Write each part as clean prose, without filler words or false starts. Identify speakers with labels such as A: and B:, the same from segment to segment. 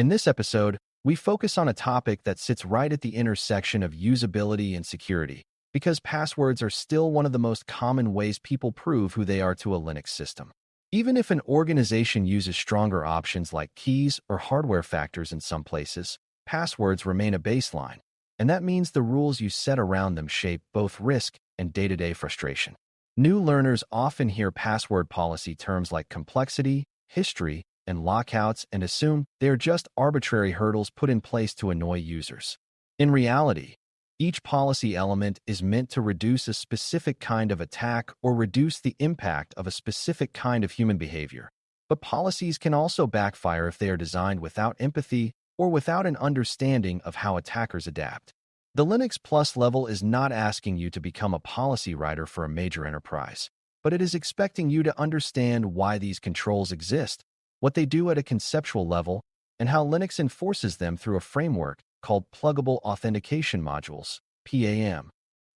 A: In this episode, we focus on a topic that sits right at the intersection of usability and security, because passwords are still one of the most common ways people prove who they are to a Linux system. Even if an organization uses stronger options like keys or hardware factors in some places, passwords remain a baseline, and that means the rules you set around them shape both risk and day-to-day frustration. New learners often hear password policy terms like complexity, history, and lockouts and assume they are just arbitrary hurdles put in place to annoy users. In reality, each policy element is meant to reduce a specific kind of attack or reduce the impact of a specific kind of human behavior. But policies can also backfire if they are designed without empathy or without an understanding of how attackers adapt. The Linux Plus level is not asking you to become a policy writer for a major enterprise, but it is expecting you to understand why these controls exist, what they do at a conceptual level, and how Linux enforces them through a framework called Pluggable Authentication Modules, PAM.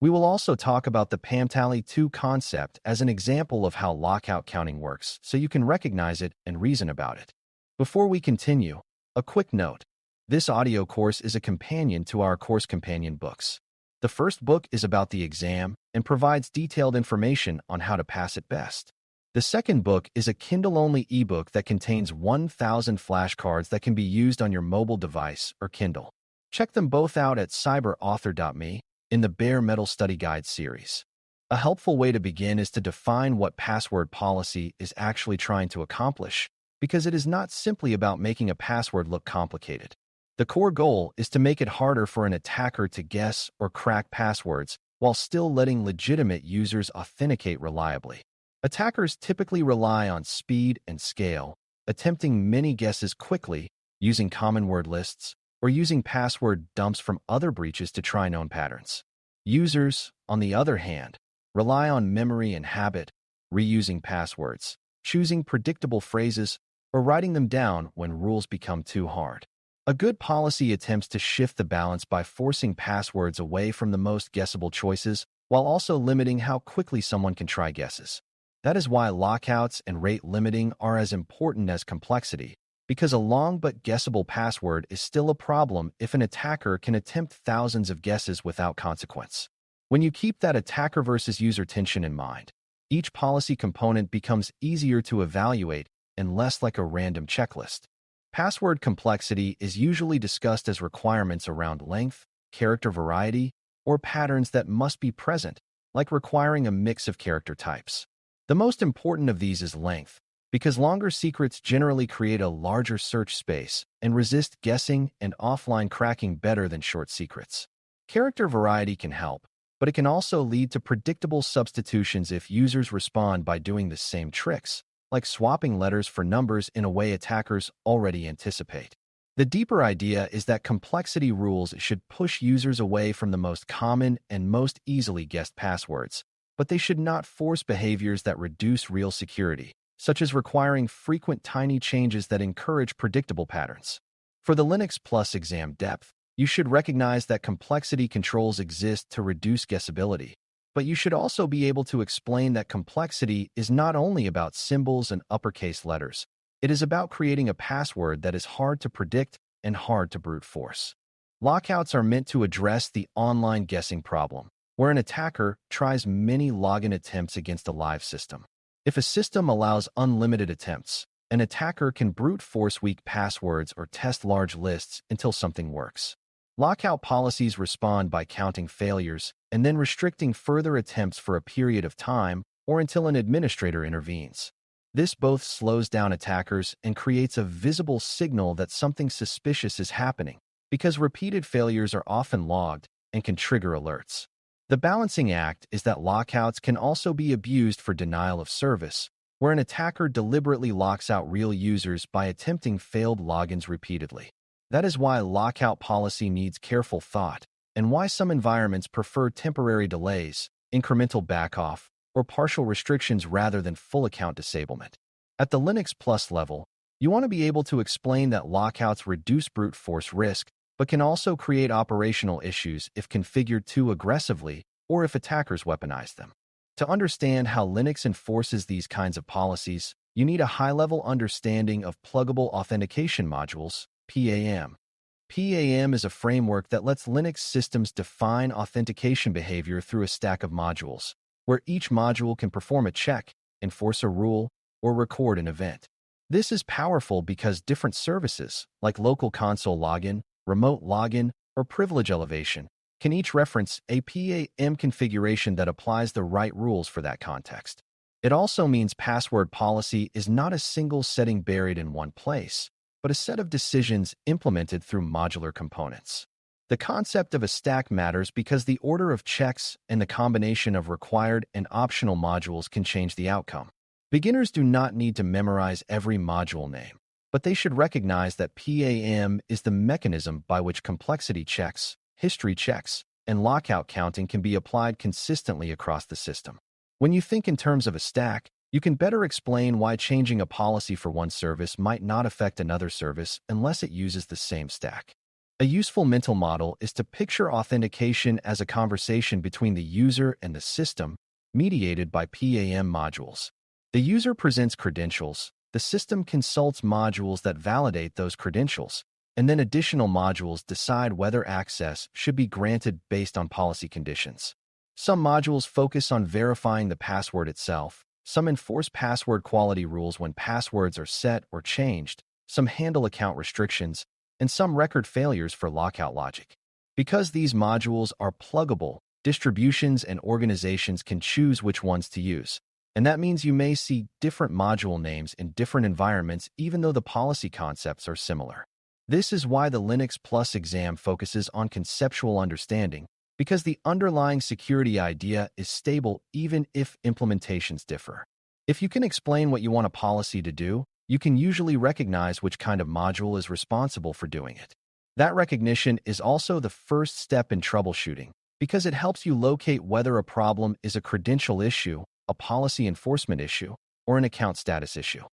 A: We will also talk about the PAM-Tally2 concept as an example of how lockout counting works, so you can recognize it and reason about it. Before we continue, a quick note. This audio course is a companion to our course companion books. The first book is about the exam and provides detailed information on how to pass it best. The second book is a Kindle-only ebook that contains 1,000 flashcards that can be used on your mobile device or Kindle. Check them both out at cyberauthor.me in the Bare Metal Study Guide series. A helpful way to begin is to define what password policy is actually trying to accomplish, because it is not simply about making a password look complicated. The core goal is to make it harder for an attacker to guess or crack passwords while still letting legitimate users authenticate reliably. Attackers typically rely on speed and scale, attempting many guesses quickly, using common word lists, or using password dumps from other breaches to try known patterns. Users, on the other hand, rely on memory and habit, reusing passwords, choosing predictable phrases, or writing them down when rules become too hard. A good policy attempts to shift the balance by forcing passwords away from the most guessable choices while also limiting how quickly someone can try guesses. That is why lockouts and rate limiting are as important as complexity, because a long but guessable password is still a problem if an attacker can attempt thousands of guesses without consequence. When you keep that attacker versus user tension in mind, each policy component becomes easier to evaluate and less like a random checklist. Password complexity is usually discussed as requirements around length, character variety, or patterns that must be present, like requiring a mix of character types. The most important of these is length, because longer secrets generally create a larger search space and resist guessing and offline cracking better than short secrets. Character variety can help, but it can also lead to predictable substitutions if users respond by doing the same tricks, like swapping letters for numbers in a way attackers already anticipate. The deeper idea is that complexity rules should push users away from the most common and most easily guessed passwords, but they should not force behaviors that reduce real security, such as requiring frequent tiny changes that encourage predictable patterns. For the Linux Plus exam depth, you should recognize that complexity controls exist to reduce guessability, but you should also be able to explain that complexity is not only about symbols and uppercase letters. It is about creating a password that is hard to predict and hard to brute force. Lockouts are meant to address the online guessing problem, where an attacker tries many login attempts against a live system. If a system allows unlimited attempts, an attacker can brute force weak passwords or test large lists until something works. Lockout policies respond by counting failures and then restricting further attempts for a period of time or until an administrator intervenes. This both slows down attackers and creates a visible signal that something suspicious is happening, because repeated failures are often logged and can trigger alerts. The balancing act is that lockouts can also be abused for denial of service, where an attacker deliberately locks out real users by attempting failed logins repeatedly. That is why lockout policy needs careful thought, and why some environments prefer temporary delays, incremental backoff, or partial restrictions rather than full account disablement. At the Linux Plus level, you want to be able to explain that lockouts reduce brute force risk, but can also create operational issues if configured too aggressively or if attackers weaponize them. To understand how Linux enforces these kinds of policies, you need a high-level understanding of pluggable authentication modules, PAM. PAM is a framework that lets Linux systems define authentication behavior through a stack of modules, where each module can perform a check, enforce a rule, or record an event. This is powerful because different services, like local console login, remote login, or privilege elevation, can each reference a PAM configuration that applies the right rules for that context. It also means password policy is not a single setting buried in one place, but a set of decisions implemented through modular components. The concept of a stack matters because the order of checks and the combination of required and optional modules can change the outcome. Beginners do not need to memorize every module name, but they should recognize that PAM is the mechanism by which complexity checks, history checks, and lockout counting can be applied consistently across the system. When you think in terms of a stack, you can better explain why changing a policy for one service might not affect another service unless it uses the same stack. A useful mental model is to picture authentication as a conversation between the user and the system, mediated by PAM modules. The user presents credentials, the system consults modules that validate those credentials, and then additional modules decide whether access should be granted based on policy conditions. Some modules focus on verifying the password itself, some enforce password quality rules when passwords are set or changed, some handle account restrictions, and some record failures for lockout logic. Because these modules are pluggable, distributions and organizations can choose which ones to use, and that means you may see different module names in different environments even though the policy concepts are similar. This is why the Linux Plus exam focuses on conceptual understanding, because the underlying security idea is stable even if implementations differ. If you can explain what you want a policy to do, you can usually recognize which kind of module is responsible for doing it. That recognition is also the first step in troubleshooting, because it helps you locate whether a problem is a credential issue, a policy enforcement issue, or an account status issue.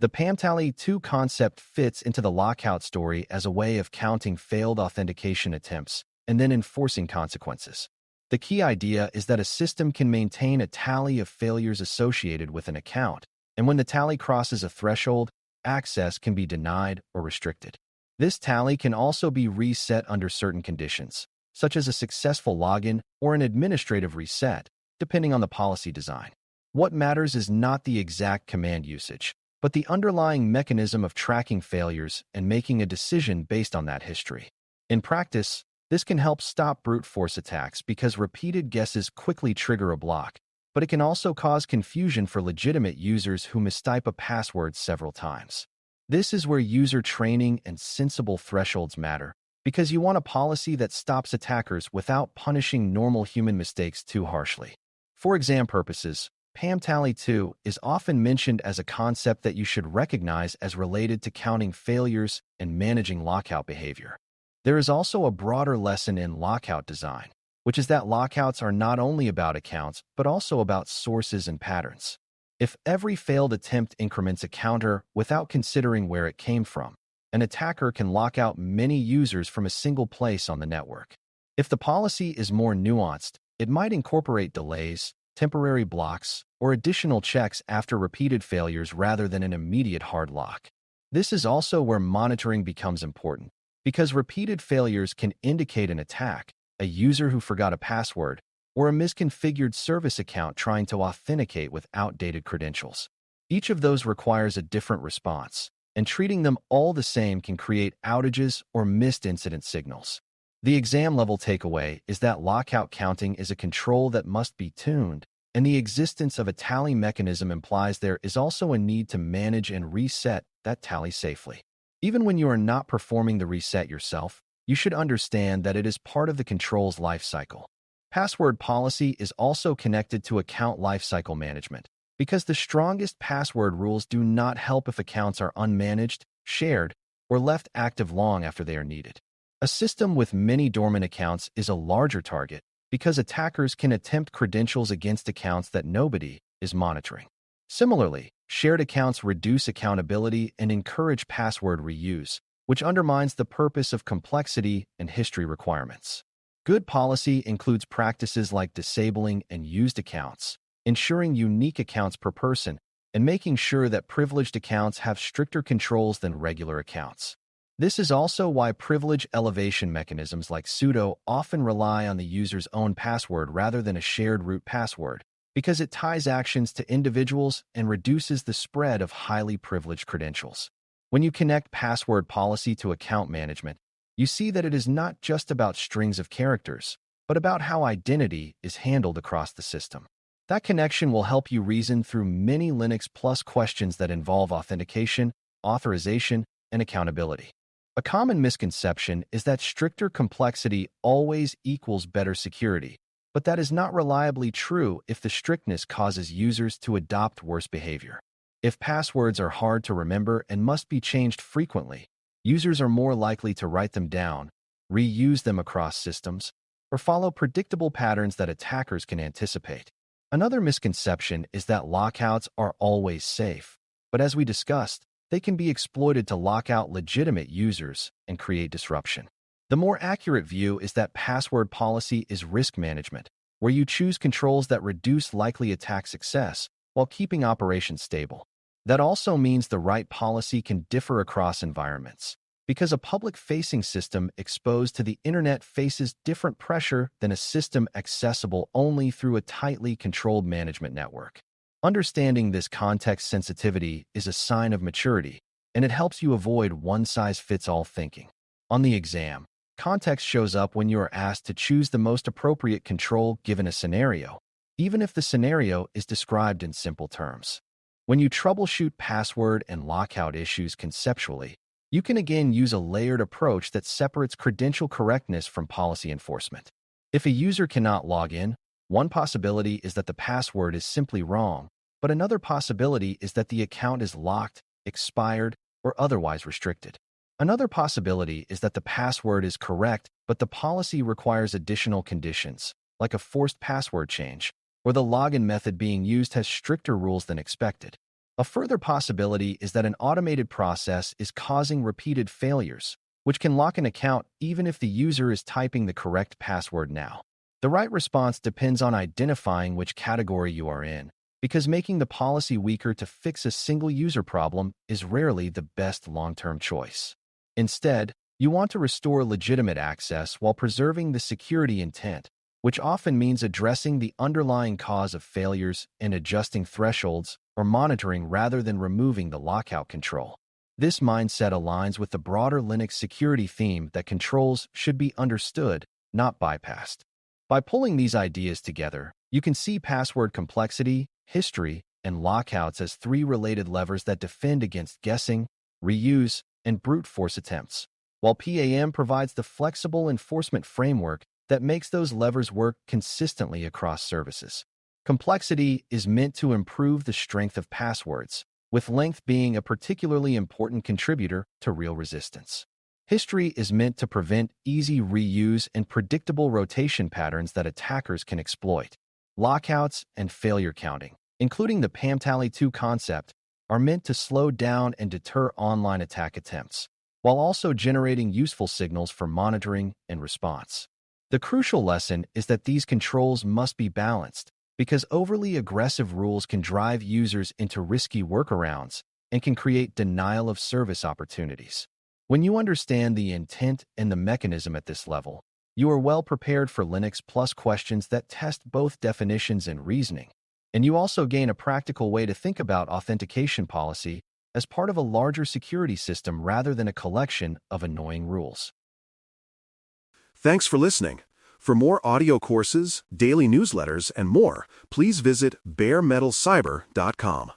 A: The PAM-Tally-2 concept fits into the lockout story as a way of counting failed authentication attempts and then enforcing consequences. The key idea is that a system can maintain a tally of failures associated with an account, and when the tally crosses a threshold, access can be denied or restricted. This tally can also be reset under certain conditions, such as a successful login or an administrative reset, depending on the policy design. What matters is not the exact command usage, but the underlying mechanism of tracking failures and making a decision based on that history. In practice, this can help stop brute force attacks because repeated guesses quickly trigger a block, but it can also cause confusion for legitimate users who mistype a password several times. This is where user training and sensible thresholds matter, because you want a policy that stops attackers without punishing normal human mistakes too harshly. For exam purposes, PAM-Tally-2 is often mentioned as a concept that you should recognize as related to counting failures and managing lockout behavior. There is also a broader lesson in lockout design, which is that lockouts are not only about accounts, but also about sources and patterns. If every failed attempt increments a counter without considering where it came from, an attacker can lock out many users from a single place on the network. If the policy is more nuanced, it might incorporate delays, temporary blocks, or additional checks after repeated failures rather than an immediate hard lock. This is also where monitoring becomes important, because repeated failures can indicate an attack, a user who forgot a password, or a misconfigured service account trying to authenticate with outdated credentials. Each of those requires a different response, and treating them all the same can create outages or missed incident signals. The exam-level takeaway is that lockout counting is a control that must be tuned, and the existence of a tally mechanism implies there is also a need to manage and reset that tally safely. Even when you are not performing the reset yourself, you should understand that it is part of the control's lifecycle. Password policy is also connected to account lifecycle management, because the strongest password rules do not help if accounts are unmanaged, shared, or left active long after they are needed. A system with many dormant accounts is a larger target because attackers can attempt credentials against accounts that nobody is monitoring. Similarly, shared accounts reduce accountability and encourage password reuse, which undermines the purpose of complexity and history requirements. Good policy includes practices like disabling and used accounts, ensuring unique accounts per person, and making sure that privileged accounts have stricter controls than regular accounts. This is also why privilege elevation mechanisms like sudo often rely on the user's own password rather than a shared root password, because it ties actions to individuals and reduces the spread of highly privileged credentials. When you connect password policy to account management, you see that it is not just about strings of characters, but about how identity is handled across the system. That connection will help you reason through many Linux Plus questions that involve authentication, authorization, and accountability. A common misconception is that stricter complexity always equals better security, but that is not reliably true if the strictness causes users to adopt worse behavior. If passwords are hard to remember and must be changed frequently, users are more likely to write them down, reuse them across systems, or follow predictable patterns that attackers can anticipate. Another misconception is that lockouts are always safe, but as we discussed, they can be exploited to lock out legitimate users and create disruption. The more accurate view is that password policy is risk management, where you choose controls that reduce likely attack success while keeping operations stable. That also means the right policy can differ across environments, because a public-facing system exposed to the internet faces different pressure than a system accessible only through a tightly controlled management network. Understanding this context sensitivity is a sign of maturity, and it helps you avoid one-size-fits-all thinking. On the exam, context shows up when you are asked to choose the most appropriate control given a scenario, even if the scenario is described in simple terms. When you troubleshoot password and lockout issues conceptually, you can again use a layered approach that separates credential correctness from policy enforcement. If a user cannot log in, one possibility is that the password is simply wrong, but another possibility is that the account is locked, expired, or otherwise restricted. Another possibility is that the password is correct, but the policy requires additional conditions, like a forced password change, or the login method being used has stricter rules than expected. A further possibility is that an automated process is causing repeated failures, which can lock an account even if the user is typing the correct password now. The right response depends on identifying which category you are in, because making the policy weaker to fix a single user problem is rarely the best long-term choice. Instead, you want to restore legitimate access while preserving the security intent, which often means addressing the underlying cause of failures and adjusting thresholds or monitoring rather than removing the lockout control. This mindset aligns with the broader Linux security theme that controls should be understood, not bypassed. By pulling these ideas together, you can see password complexity, history, and lockouts as three related levers that defend against guessing, reuse, and brute force attempts, while PAM provides the flexible enforcement framework that makes those levers work consistently across services. Complexity is meant to improve the strength of passwords, with length being a particularly important contributor to real resistance. History is meant to prevent easy reuse and predictable rotation patterns that attackers can exploit. Lockouts and failure counting, including the PAM-Tally2 concept, are meant to slow down and deter online attack attempts, while also generating useful signals for monitoring and response. The crucial lesson is that these controls must be balanced, because overly aggressive rules can drive users into risky workarounds and can create denial of service opportunities. When you understand the intent and the mechanism at this level, you are well prepared for Linux Plus questions that test both definitions and reasoning, and you also gain a practical way to think about authentication policy as part of a larger security system rather than a collection of annoying rules.
B: Thanks for listening. For more audio courses, daily newsletters, and more, please visit baremetalcyber.com.